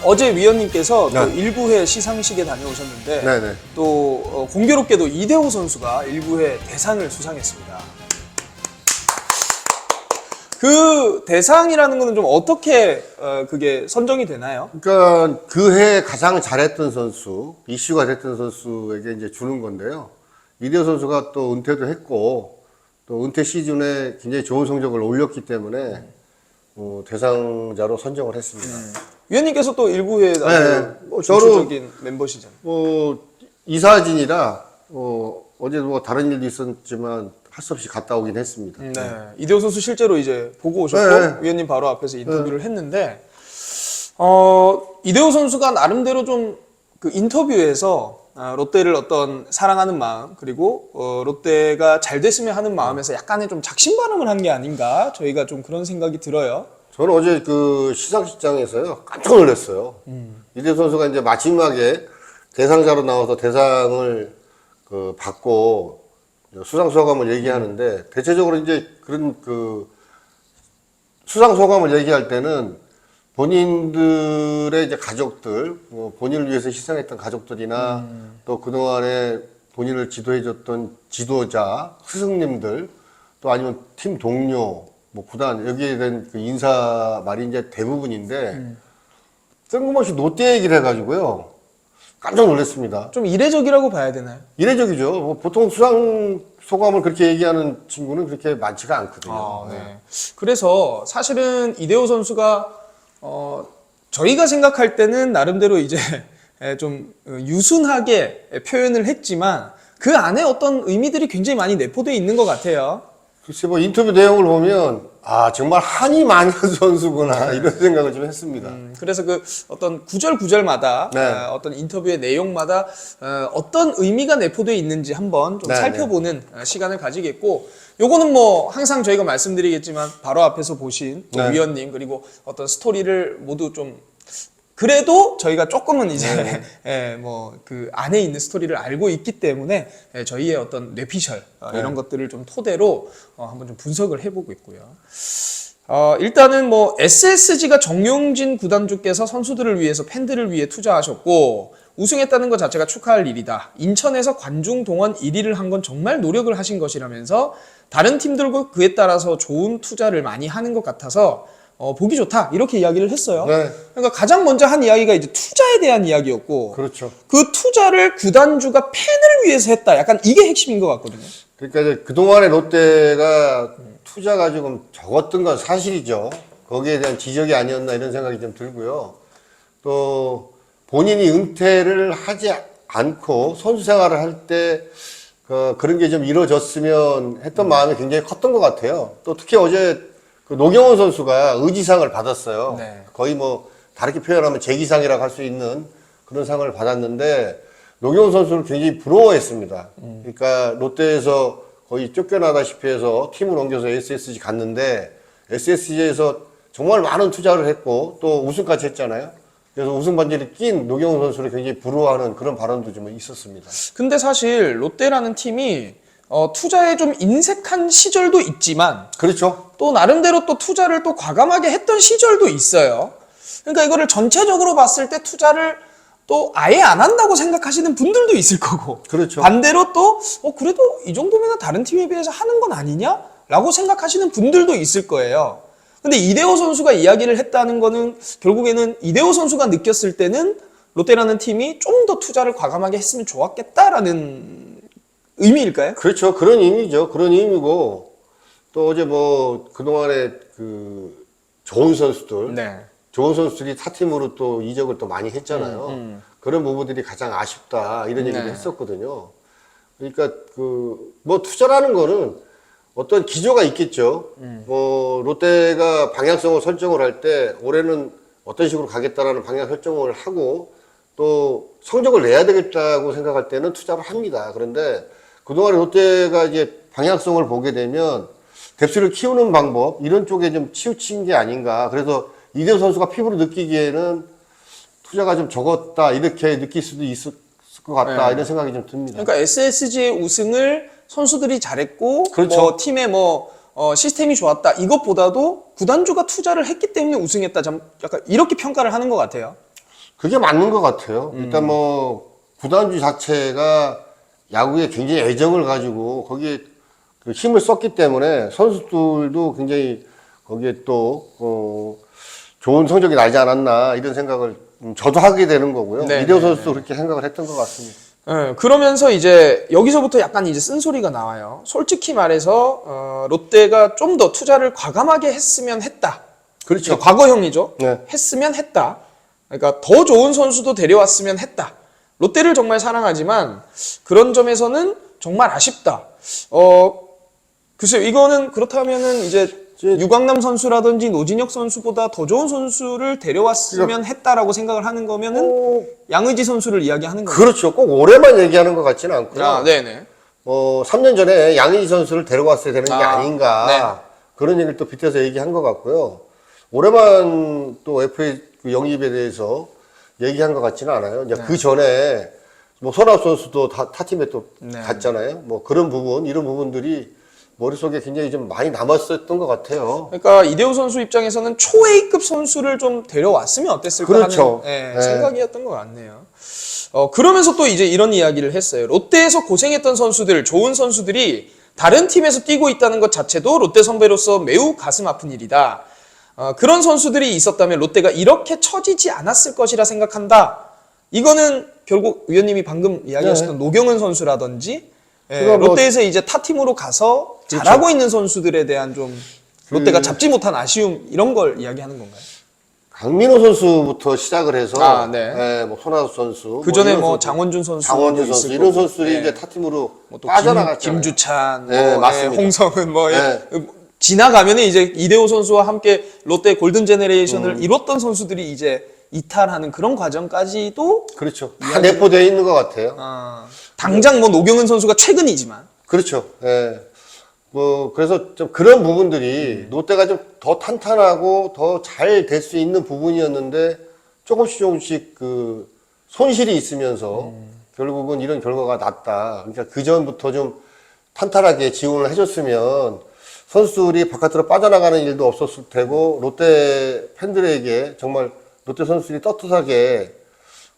어제 위원님께서 또 네. 일부회 시상식에 다녀오셨는데 네네. 또 공교롭게도 이대호 선수가 일부회 대상을 수상했습니다. 그 대상이라는 거는 좀 어떻게 그게 선정이 되나요? 그러니까 그 해 가장 잘했던 선수, 이슈가 됐던 선수에게 이제 주는 건데요. 이대호 선수가 또 은퇴도 했고 또 은퇴 시즌에 굉장히 좋은 성적을 올렸기 때문에 대상자로 선정을 했습니다. 위원님께서 또 일부회 주축적인 멤버시잖아요. 이사진이라 어제도 뭐 다른 일도 있었지만 할 수 없이 갔다 오긴 했습니다. 네. 이대호 선수 실제로 이제 보고 오셨고 네. 위원님 바로 앞에서 인터뷰를 했는데 이대호 선수가 나름대로 좀 그 인터뷰에서 롯데를 어떤 사랑하는 마음 그리고 롯데가 잘 됐으면 하는 마음에서 약간의 좀 작심반응을 한 게 아닌가 저희가 좀 그런 생각이 들어요. 저는 어제 그 시상식장에서요 깜짝 놀랐어요. 이대호 선수가 이제 마지막에 대상자로 나와서 대상을 받고 수상 소감을 얘기하는데 대체적으로 이제 그런 그 수상 소감을 얘기할 때는 본인들의 이제 가족들, 본인을 위해서 희생했던 가족들이나 또 그동안에 본인을 지도해줬던 지도자, 스승님들, 또 아니면 팀 동료, 뭐 구단 여기에 대한 그 인사 말이 이제 대부분인데 뜬금없이 롯데 얘기를 해가지고요 깜짝 놀랐습니다. 좀 이례적이라고 봐야 되나요? 이례적이죠. 뭐 보통 수상 소감을 그렇게 얘기하는 친구는 그렇게 많지가 않거든요. 네. 그래서 사실은 이대호 선수가 저희가 생각할 때는 나름대로 이제 좀 유순하게 표현을 했지만 그 안에 어떤 의미들이 굉장히 많이 내포되어 있는 것 같아요. 글쎄 뭐 인터뷰 내용을 보면 정말 한이 많은 선수구나 이런 생각을 좀 했습니다. 그래서 그 어떤 구절마다 네. 어떤 인터뷰의 내용마다 어떤 의미가 내포되어 있는지 한번 좀 네, 살펴보는 시간을 가지겠고 요거는 뭐 항상 저희가 말씀드리겠지만 바로 앞에서 보신 또 네. 위원님 그리고 어떤 스토리를 모두 좀 그래도 저희가 조금은 이제 뭐 그 안에 있는 스토리를 알고 있기 때문에 저희의 어떤 뇌피셜 이런 것들을 좀 토대로 한번 좀 분석을 해보고 있고요. 일단은 뭐 SSG가 정용진 구단주께서 선수들을 위해서 팬들을 위해 투자하셨고 우승했다는 것 자체가 축하할 일이다. 인천에서 관중 동원 1위를 한 건 정말 노력을 하신 것이라면서 다른 팀들과 그에 따라서 좋은 투자를 많이 하는 것 같아서 보기 좋다 이렇게 이야기를 했어요. 네. 그러니까 가장 먼저 한 이야기가 이제 투자에 대한 이야기였고 그렇죠. 그 투자를 구단주가 팬을 위해서 했다. 약간 이게 핵심인 것 같거든요. 그러니까 이제 그동안에 롯데가 투자가 조금 적었던 건 사실이죠. 거기에 대한 지적이 아니었나 이런 생각이 좀 들고요. 또 본인이 은퇴를 하지 않고 선수 생활을 할 때 그런 게 좀 이루어졌으면 했던 마음이 굉장히 컸던 것 같아요. 또 특히 어제 그 노경원 선수가 의지상을 받았어요. 네. 거의 뭐 다르게 표현하면 재기상이라고 할 수 있는 그런 상을 받았는데 노경원 선수를 굉장히 부러워했습니다. 그러니까 롯데에서 거의 쫓겨나다시피 해서 팀을 옮겨서 SSG 갔는데 SSG에서 정말 많은 투자를 했고 또 우승까지 했잖아요. 그래서 우승 반지를 낀 노경원 선수를 굉장히 부러워하는 그런 발언도 좀 있었습니다. 근데 사실 롯데라는 팀이 투자에 좀 인색한 시절도 있지만 그렇죠. 또 나름대로 또 투자를 또 과감하게 했던 시절도 있어요. 그러니까 이거를 전체적으로 봤을 때 투자를 또 아예 안 한다고 생각하시는 분들도 있을 거고 그렇죠. 반대로 또 그래도 이 정도면 다른 팀에 비해서 하는 건 아니냐? 라고 생각하시는 분들도 있을 거예요. 근데 이대호 선수가 이야기를 했다는 거는 결국에는 이대호 선수가 느꼈을 때는 롯데라는 팀이 좀 더 투자를 과감하게 했으면 좋았겠다라는 의미일까요? 그렇죠. 그런 의미죠. 그런 의미고 또 어제 뭐 그동안에 그 좋은 선수들 네. 좋은 선수들이 타팀으로 또 이적을 또 많이 했잖아요. 그런 부분들이 가장 아쉽다 이런 얘기를 했었거든요. 그러니까 그 뭐 투자라는 거는 어떤 기조가 있겠죠. 뭐 롯데가 방향성을 설정을 할 때 올해는 어떤 식으로 가겠다라는 방향 설정을 하고 또 성적을 내야 되겠다고 생각할 때는 투자를 합니다. 그런데 그동안 롯데가 이제 방향성을 보게 되면 뎁스를 키우는 방법 이런 쪽에 좀 치우친 게 아닌가. 그래서 이대호 선수가 피부로 느끼기에는 투자가 좀 적었다 이렇게 느낄 수도 있을 것 같다 이런 생각이 좀 듭니다. 그러니까 SSG의 우승을 선수들이 잘했고 그렇죠. 뭐 팀의 뭐 시스템이 좋았다. 이것보다도 구단주가 투자를 했기 때문에 우승했다. 약간 이렇게 평가를 하는 것 같아요. 그게 맞는 것 같아요. 일단 뭐 구단주 자체가 야구에 굉장히 애정을 가지고 거기에 그 힘을 썼기 때문에 선수들도 굉장히 거기에 또 좋은 성적이 나지 않았나 이런 생각을 저도 하게 되는 거고요. 네, 이대호 네, 선수도 그렇게 생각을 했던 것 같습니다. 그러면서 이제 여기서부터 약간 이제 쓴소리가 나와요. 솔직히 말해서 롯데가 좀 더 투자를 과감하게 했으면 했다. 그렇죠. 과거형이죠. 네. 했으면 했다. 그러니까 더 좋은 선수도 데려왔으면 했다. 롯데를 정말 사랑하지만 그런 점에서는 정말 아쉽다. 글쎄요, 이거는 그렇다면은 이제 유광남 선수라든지 노진혁 선수보다 더 좋은 선수를 데려왔으면 했다라고 생각을 하는 거면은 양의지 선수를 이야기하는 거죠. 그렇죠. 꼭 올해만 얘기하는 것 같지는 않고요. 네네. 3년 전에 양의지 선수를 데려왔어야 되는 게 아닌가. 네. 그런 얘기를 또 빗대서 얘기한 것 같고요. 올해만 또 FA 그 영입에 대해서 얘기한 것 같지는 않아요. 이제 그 전에 뭐 손아섭 선수도 타 팀에 또 갔잖아요. 뭐 그런 부분, 이런 부분들이 머릿속에 굉장히 좀 많이 남았었던 것 같아요. 그러니까 이대호 선수 입장에서는 초A급 선수를 좀 데려왔으면 어땠을까 그렇죠. 하는 생각이었던 것 같네요. 그러면서 또 이제 이런 이야기를 했어요. 롯데에서 고생했던 선수들, 좋은 선수들이 다른 팀에서 뛰고 있다는 것 자체도 롯데 선배로서 매우 가슴 아픈 일이다. 그런 선수들이 있었다면 롯데가 이렇게 처지지 않았을 것이라 생각한다. 이거는 결국 위원님이 방금 이야기하셨던 노경은 선수라든지 롯데에서 이제 타 팀으로 가서 잘하고 있는 선수들에 대한 좀 롯데가 잡지 못한 아쉬움 이런 걸 이야기하는 건가요? 강민호 선수부터 시작을 해서 뭐 손아섭 선수, 그 전에 뭐 장원준 선수, 이런 선수들이 이제 타 팀으로 또 빠져나갔잖아요. 김주찬, 맞습니다. 홍성은 지나가면 이제 이대호 선수와 함께 롯데 골든 제네레이션을 이뤘던 선수들이 이제 이탈하는 그런 과정까지도 그렇죠. 다 내포되어 있는 것 같아요. 당장 뭐 노경은 선수가 최근이지만 그렇죠. 뭐 그래서 좀 그런 부분들이 롯데가 좀 더 탄탄하고 더 잘 될 수 있는 부분이었는데 조금씩 그 손실이 있으면서 결국은 이런 결과가 났다. 그러니까 그 전부터 좀 탄탄하게 지원을 해줬으면 선수들이 바깥으로 빠져나가는 일도 없었을 테고 롯데 팬들에게 정말 롯데 선수들이 떳떳하게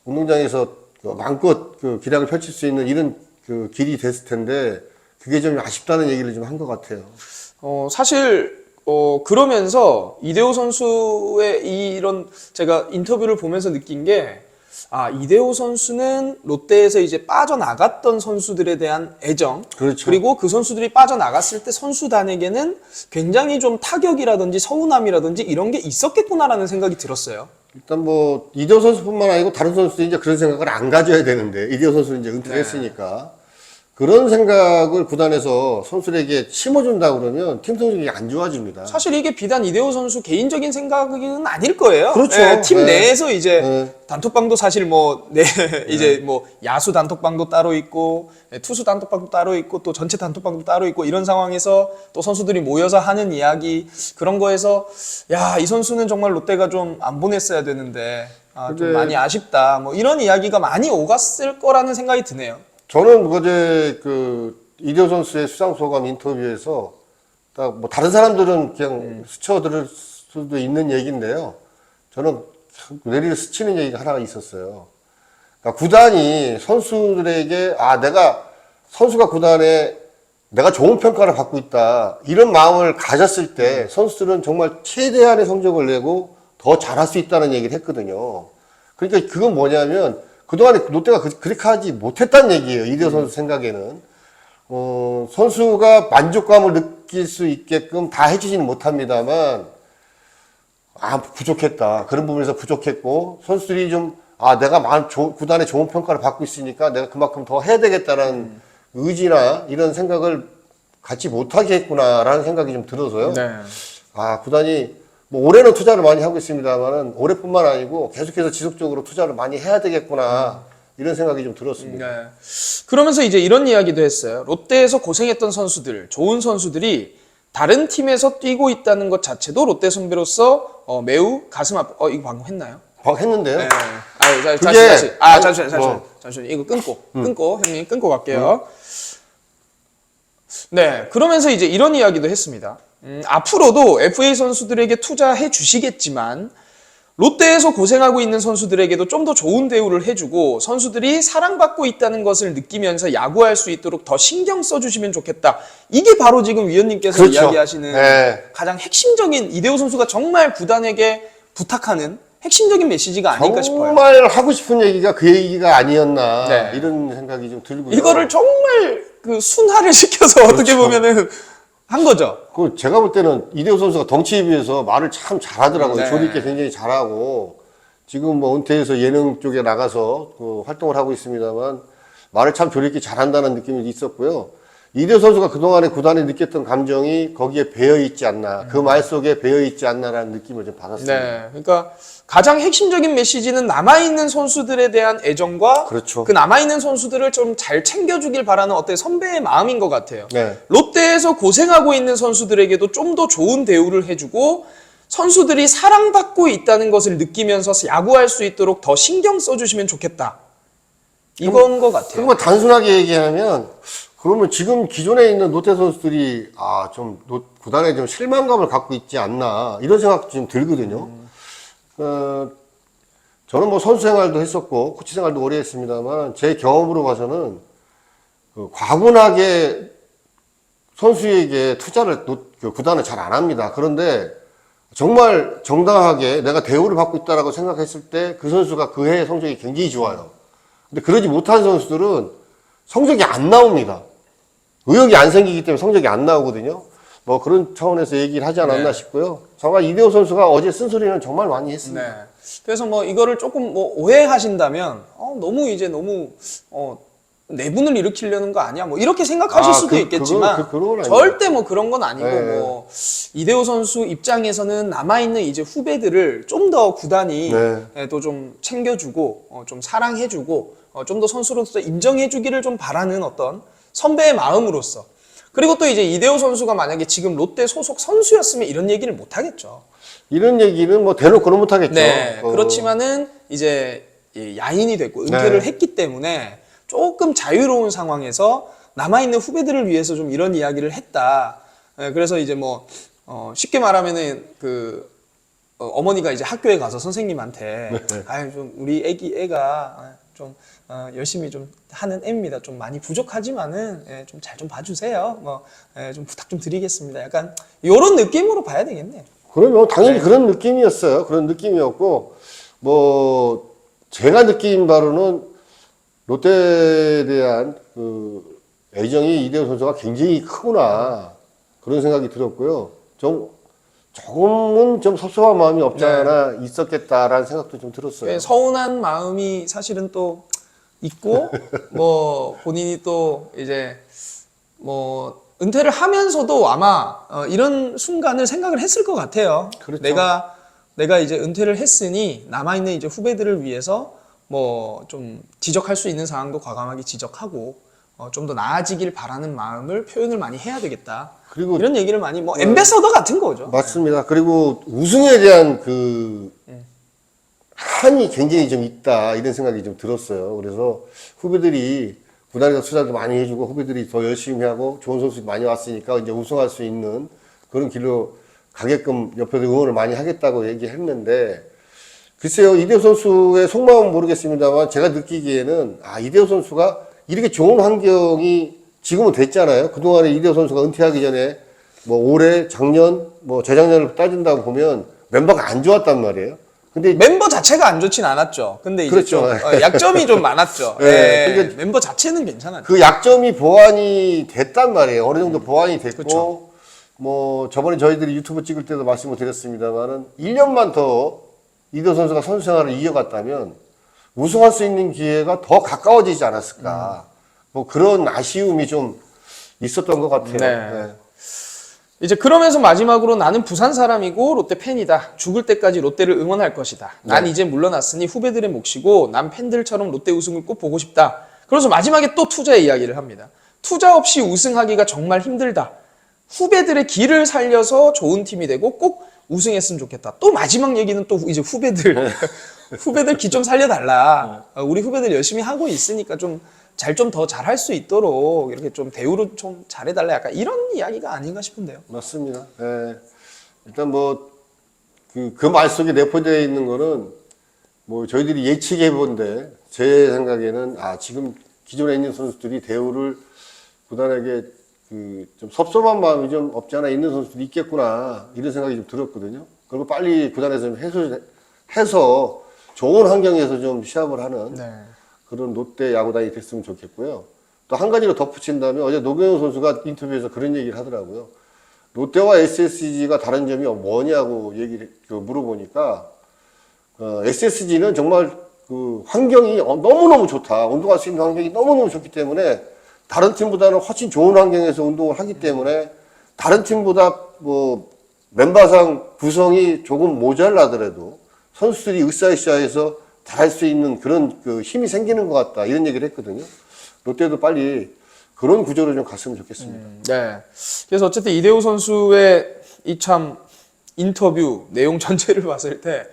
운동장에서 마음껏 그 기량을 펼칠 수 있는 이런 그 길이 됐을 텐데 그게 좀 아쉽다는 얘기를 좀 한 것 같아요. 사실 그러면서 이대호 선수의 이런 제가 인터뷰를 보면서 느낀 게 이대호 선수는 롯데에서 이제 빠져나갔던 선수들에 대한 애정, 그렇죠. 그리고 그 선수들이 빠져나갔을 때 선수단에게는 굉장히 좀 타격이라든지 서운함이라든지 이런 게 있었겠구나라는 생각이 들었어요. 일단 뭐 이대호 선수뿐만 아니고 다른 선수들이 이제 그런 생각을 안 가져야 되는데 이대호 선수는 이제 은퇴를 했으니까 그런 생각을 구단에서 선수들에게 심어준다 그러면 팀 성적이 안 좋아집니다. 사실 이게 비단 이대호 선수 개인적인 생각은 아닐 거예요. 그렇죠. 팀 내에서 이제 단톡방도 사실 이제 뭐 야수 단톡방도 따로 있고 투수 단톡방도 따로 있고 또 전체 단톡방도 따로 있고 이런 상황에서 또 선수들이 모여서 하는 이야기 그런 거에서 이 선수는 정말 롯데가 좀 안 보냈어야 되는데 좀 많이 아쉽다. 뭐 이런 이야기가 많이 오갔을 거라는 생각이 드네요. 저는 어제 그 이대호 선수의 수상 소감 인터뷰에서 딱 뭐 다른 사람들은 그냥 스쳐들을 수도 있는 얘기인데요. 저는 뇌리를 스치는 얘기가 하나가 있었어요. 그러니까 구단이 선수들에게 선수가 구단에 내가 좋은 평가를 받고 있다 이런 마음을 가졌을 때 선수들은 정말 최대한의 성적을 내고 더 잘할 수 있다는 얘기를 했거든요. 그러니까 그건 뭐냐면 그동안에 롯데가 그렇게 하지 못했다는 얘기예요. 이대호 선수 생각에는. 선수가 만족감을 느낄 수 있게끔 다 해주지는 못합니다만, 부족했다. 그런 부분에서 부족했고, 선수들이 좀, 내가 구단에 좋은 평가를 받고 있으니까 내가 그만큼 더 해야 되겠다는 의지나 이런 생각을 갖지 못하게 했구나라는 생각이 좀 들어서요. 구단이 뭐 올해는 투자를 많이 하고 있습니다만은 올해뿐만 아니고 계속해서 지속적으로 투자를 많이 해야 되겠구나 이런 생각이 좀 들었습니다. 그러면서 이제 이런 이야기도 했어요. 롯데에서 고생했던 선수들, 좋은 선수들이 다른 팀에서 뛰고 있다는 것 자체도 롯데 선배로서 매우 가슴 아프. 이거 방금 했나요? 했는데요. 잠시만. 이거 끊고 형님 끊고 갈게요. 네, 그러면서 이제 이런 이야기도 했습니다. 앞으로도 FA 선수들에게 투자해 주시겠지만 롯데에서 고생하고 있는 선수들에게도 좀 더 좋은 대우를 해주고 선수들이 사랑받고 있다는 것을 느끼면서 야구할 수 있도록 더 신경 써주시면 좋겠다. 이게 바로 지금 위원님께서 그렇죠. 이야기하시는 네. 가장 핵심적인 이대호 선수가 정말 구단에게 부탁하는 핵심적인 메시지가 아닐까 싶어요. 정말 하고 싶은 얘기가 그 얘기가 아니었나 네. 이런 생각이 좀 들고요. 이거를 정말 그 순화를 시켜서 어떻게 그렇죠. 보면은 한 거죠. 그 제가 볼 때는 이대호 선수가 덩치에 비해서 말을 참 잘하더라고요. 네. 조리 있게 굉장히 잘하고 지금 뭐 은퇴해서 예능 쪽에 나가서 그 활동을 하고 있습니다만 말을 참 조리 있게 잘한다는 느낌이 있었고요. 이대호 선수가 그동안에 구단에 느꼈던 감정이 거기에 배어 있지 않나, 그 말 속에 배어 있지 않나라는 느낌을 좀 받았습니다. 네, 그러니까 가장 핵심적인 메시지는 남아있는 선수들에 대한 애정과 그렇죠. 그 남아있는 선수들을 좀 잘 챙겨주길 바라는 어떤 선배의 마음인 것 같아요. 네. 롯데에서 고생하고 있는 선수들에게도 좀 더 좋은 대우를 해주고 선수들이 사랑받고 있다는 것을 느끼면서 야구할 수 있도록 더 신경 써주시면 좋겠다. 이건 것 같아요. 그러면 단순하게 얘기하면 그러면 지금 기존에 있는 롯데 선수들이 좀 구단에 좀 실망감을 갖고 있지 않나 이런 생각도 좀 들거든요. 저는 뭐 선수 생활도 했었고 코치 생활도 오래 했습니다만 제 경험으로 봐서는 과분하게 선수에게 투자를 구단은 잘 안 합니다. 그런데 정말 정당하게 내가 대우를 받고 있다라고 생각했을 때 그 선수가 그 해의 성적이 굉장히 좋아요. 근데 그러지 못한 선수들은 성적이 안 나옵니다. 의욕이 안 생기기 때문에 성적이 안 나오거든요. 뭐 그런 차원에서 얘기를 하지 않았나 싶고요. 정말 이대호 선수가 어제 쓴소리는 정말 많이 했습니다. 네. 그래서 뭐 이거를 조금 뭐 오해하신다면 너무 내분을 일으키려는 거 아니야? 뭐 이렇게 생각하실 수도 있겠지만 그건 절대 뭐 그런 건 아니고 네. 뭐 이대호 선수 입장에서는 남아 있는 이제 후배들을 좀 더 구단이 네. 또 좀 챙겨주고 좀 사랑해주고 좀 더 선수로서 인정해주기를 좀 바라는 어떤 선배의 마음으로서. 그리고 또 이제 이대호 선수가 만약에 지금 롯데 소속 선수였으면 이런 얘기를 못 하겠죠. 이런 얘기는 뭐 대놓고는 못 하겠죠. 네. 그렇지만은 이제 야인이 됐고 은퇴를 네. 했기 때문에 조금 자유로운 상황에서 남아있는 후배들을 위해서 좀 이런 이야기를 했다. 그래서 이제 뭐, 쉽게 말하면은 어머니가 이제 학교에 가서 선생님한테, 좀 우리 애가 좀, 열심히 좀 하는 애입니다. 좀 많이 부족하지만은, 좀 잘 좀 봐주세요. 좀 부탁 좀 드리겠습니다. 약간, 요런 느낌으로 봐야 되겠네요. 그러면 당연히 네. 그런 느낌이었어요. 그런 느낌이었고, 뭐, 제가 느낀 바로는 롯데에 대한 애정이 이대호 선수가 굉장히 크구나. 그런 생각이 들었고요. 조금은 좀 섭섭한 마음이 없지 않아 있었겠다라는 생각도 좀 들었어요. 서운한 마음이 사실은 또 있고, 뭐, 본인이 또 이제, 뭐, 은퇴를 하면서도 아마 이런 순간을 생각을 했을 것 같아요. 그렇죠. 내가 이제 은퇴를 했으니 남아있는 이제 후배들을 위해서 뭐 좀 지적할 수 있는 상황도 과감하게 지적하고 좀 더 나아지길 바라는 마음을 표현을 많이 해야 되겠다. 그리고 이런 얘기를 많이 뭐 엠베서더 같은 거죠. 맞습니다. 그리고 우승에 대한 한이 굉장히 좀 있다 이런 생각이 좀 들었어요. 그래서 후배들이 구단에서 투자도 많이 해주고 후배들이 더 열심히 하고 좋은 선수들이 많이 왔으니까 이제 우승할 수 있는 그런 길로 가게끔 옆에서 응원을 많이 하겠다고 얘기했는데 글쎄요, 이대호 선수의 속마음은 모르겠습니다만 제가 느끼기에는 이대호 선수가 이렇게 좋은 환경이 지금은 됐잖아요. 그동안에 이대호 선수가 은퇴하기 전에 뭐 올해, 작년, 뭐 재작년을 따진다고 보면 멤버가 안 좋았단 말이에요. 근데 멤버 자체가 안 좋진 않았죠. 근데 이제 그렇죠. 좀 약점이 좀 많았죠. 네. 그러니까 멤버 자체는 괜찮았죠. 그 약점이 보완이 됐단 말이에요. 어느 정도 보완이 됐고, 그렇죠. 뭐 저번에 저희들이 유튜브 찍을 때도 말씀을 드렸습니다만은 1년만 더 이대호 선수가 선수 생활을 이어갔다면 우승할 수 있는 기회가 더 가까워지지 않았을까. 뭐 그런 아쉬움이 좀 있었던 것 같아요. 네. 이제 그러면서 마지막으로 나는 부산 사람이고 롯데 팬이다. 죽을 때까지 롯데를 응원할 것이다. 난 이제 물러났으니 후배들의 몫이고 난 팬들처럼 롯데 우승을 꼭 보고 싶다. 그래서 마지막에 또 투자의 이야기를 합니다. 투자 없이 우승하기가 정말 힘들다. 후배들의 길을 살려서 좋은 팀이 되고 꼭 우승했으면 좋겠다. 또 마지막 얘기는 또 이제 후배들 기 좀 살려달라. 우리 후배들 열심히 하고 있으니까 좀 잘 좀 더 잘할 수 있도록 이렇게 좀 대우를 좀 잘해달라 약간 이런 이야기가 아닌가 싶은데요. 맞습니다. 예. 일단 뭐, 그 말 속에 내포되어 있는 거는 뭐 저희들이 예측해 본데 제 생각에는 지금 기존에 있는 선수들이 대우를 구단에게 좀 섭섭한 마음이 좀 없지 않아 있는 선수들이 있겠구나 이런 생각이 좀 들었거든요. 그리고 빨리 구단에서 좀 해서 좋은 환경에서 좀 시합을 하는 네. 그런 롯데 야구단이 됐으면 좋겠고요. 또 한 가지로 덧붙인다면 어제 노경영 선수가 인터뷰에서 그런 얘기를 하더라고요. 롯데와 SSG가 다른 점이 뭐냐고 얘기를 물어보니까 SSG는 정말 그 환경이 너무너무 좋다. 운동할 수 있는 환경이 너무너무 좋기 때문에 다른 팀보다는 훨씬 좋은 환경에서 운동을 하기 때문에 다른 팀보다 뭐 멤버상 구성이 조금 모자라더라도 선수들이 으쌰으쌰해서 잘할 수 있는 그런 그 힘이 생기는 것 같다. 이런 얘기를 했거든요. 롯데도 빨리 그런 구조로 좀 갔으면 좋겠습니다. 네. 그래서 어쨌든 이대호 선수의 이 참 인터뷰 내용 전체를 봤을 때,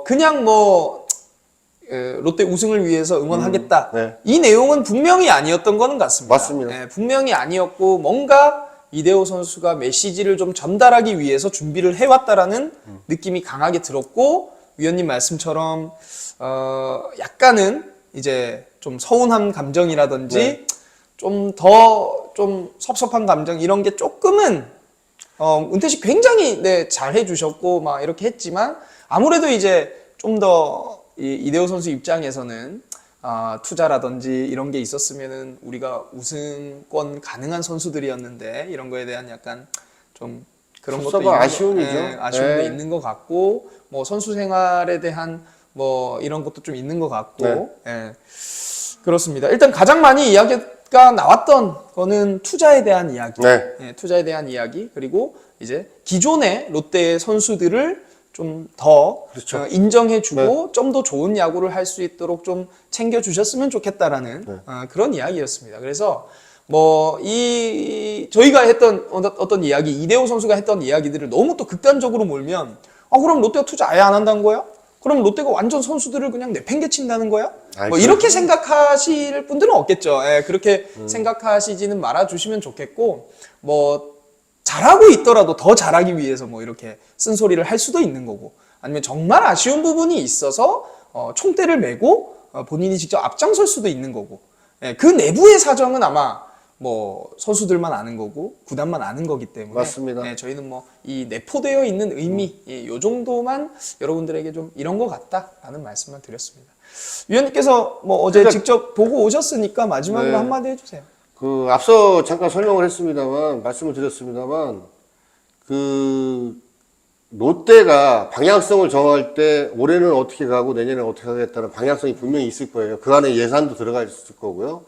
그냥 뭐, 롯데 우승을 위해서 응원하겠다. 네. 이 내용은 분명히 아니었던 거는 같습니다. 맞습니다. 네, 분명히 아니었고, 뭔가 이대호 선수가 메시지를 좀 전달하기 위해서 준비를 해왔다라는 느낌이 강하게 들었고, 위원님 말씀처럼, 약간은 이제 좀 서운한 감정이라든지, 네. 좀 섭섭한 감정 이런 게 조금은 은퇴식 굉장히 잘 해주셨고 막 이렇게 했지만 아무래도 이제 좀 더 이대호 선수 입장에서는 투자라든지 이런 게 있었으면은 우리가 우승권 가능한 선수들이었는데 이런 거에 대한 약간 좀 그런 것도 섭섭한 아쉬움이죠. 아쉬움도 네. 있는 것 같고 뭐 선수 생활에 대한 뭐 이런 것도 좀 있는 것 같고 네. 예. 그렇습니다. 일단 가장 많이 이야기가 나왔던 거는 투자에 대한 이야기. 네. 예, 투자에 대한 이야기. 그리고 이제 기존의 롯데 선수들을 좀 더 그렇죠. 인정해주고 좀 더 좋은 야구를 할 수 있도록 좀 챙겨주셨으면 좋겠다라는 그런 이야기였습니다. 그래서 뭐 저희가 했던 어떤 이야기, 이대호 선수가 했던 이야기들을 너무 또 극단적으로 몰면 그럼 롯데가 투자 아예 안 한다는 거야? 그럼 롯데가 완전 선수들을 그냥 내팽개친다는 거야? 뭐 이렇게 생각하실 분들은 없겠죠. 예, 그렇게 생각하시지는 말아주시면 좋겠고, 뭐, 잘하고 있더라도 더 잘하기 위해서 뭐 이렇게 쓴소리를 할 수도 있는 거고, 아니면 정말 아쉬운 부분이 있어서 총대를 메고 본인이 직접 앞장설 수도 있는 거고, 예, 그 내부의 사정은 아마 뭐 선수들만 아는 거고 구단만 아는 거기 때문에 맞습니다. 네, 저희는 뭐 이 내포되어 있는 의미 요 정도만 여러분들에게 좀 이런 것 같다라는 말씀만 드렸습니다. 위원님께서 뭐 어제 직접 보고 오셨으니까 마지막으로 네. 한마디 해주세요. 앞서 잠깐 설명을 했습니다만 말씀을 드렸습니다만 롯데가 방향성을 정할 때 올해는 어떻게 가고 내년에 어떻게 하겠다는 방향성이 분명히 있을 거예요. 그 안에 예산도 들어가 있을 거고요.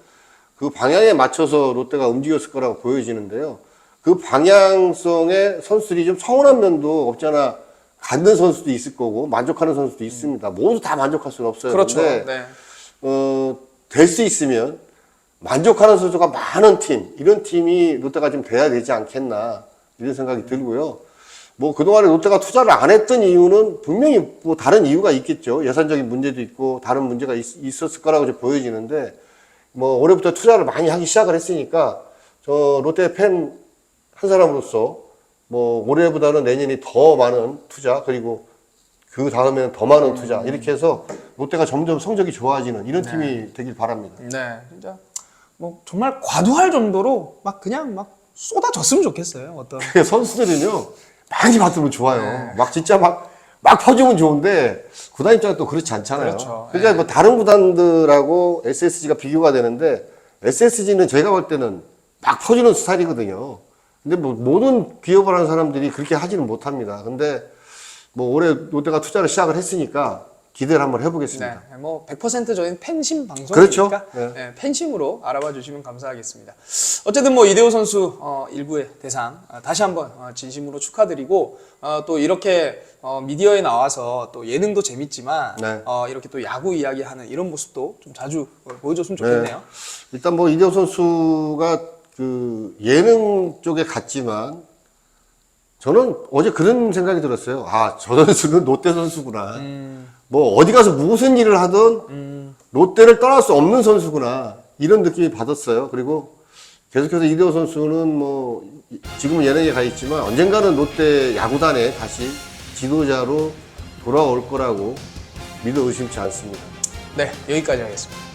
그 방향에 맞춰서 롯데가 움직였을 거라고 보여지는데요. 그 방향성에 선수들이 좀 서운한 면도 없잖아. 갖는 선수도 있을 거고 만족하는 선수도 있습니다. 모두 다 만족할 수는 없어요. 그렇죠. 근데 네. 될 수 있으면 만족하는 선수가 많은 팀, 이런 팀이 롯데가 좀 돼야 되지 않겠나 이런 생각이 들고요. 뭐 그동안에 롯데가 투자를 안 했던 이유는 분명히 뭐 다른 이유가 있겠죠. 예산적인 문제도 있고 다른 문제가 있었을 거라고 좀 보여지는데 뭐 올해부터 투자를 많이 하기 시작을 했으니까 저 롯데 팬 한 사람으로서 뭐 올해보다는 내년이 더 많은 투자 그리고 그 다음에는 더 많은 투자 이렇게 해서 롯데가 점점 성적이 좋아지는 이런 팀이 되길 바랍니다. 네, 진짜 뭐 정말 과도할 정도로 막 그냥 막 쏟아졌으면 좋겠어요. 어떤 선수들은요 많이 받으면 좋아요. 막 진짜 막 퍼주면 좋은데 구단 입장은 또 그렇지 않잖아요. 그렇죠. 그러니까 뭐 다른 구단들하고 SSG가 비교가 되는데 SSG는 제가 볼 때는 막 퍼주는 스타일이거든요. 근데 뭐 모든 기업을 하는 사람들이 그렇게 하지는 못합니다. 근데 뭐 올해 롯데가 투자를 시작을 했으니까 기대를 한번 해보겠습니다. 네, 뭐 100% 저희는 팬심 방송이니까 그렇죠. 네, 팬심으로 알아봐 주시면 감사하겠습니다. 어쨌든 뭐 이대호 선수 일부의 대상 다시 한번 진심으로 축하드리고 또 이렇게 미디어에 나와서 또 예능도 재밌지만 네. 이렇게 또 야구 이야기하는 이런 모습도 좀 자주 보여줬으면 좋겠네요. 일단 뭐 이대호 선수가 그 예능 쪽에 갔지만 저는 어제 그런 생각이 들었어요. 저 선수는 롯데 선수구나. 뭐 어디 가서 무슨 일을 하든 롯데를 떠날 수 없는 선수구나. 이런 느낌이 받았어요. 그리고 계속해서 이대호 선수는 뭐 지금은 예능에 가 있지만 언젠가는 롯데 야구단에 다시 지도자로 돌아올 거라고 믿어 의심치 않습니다. 네, 여기까지 하겠습니다.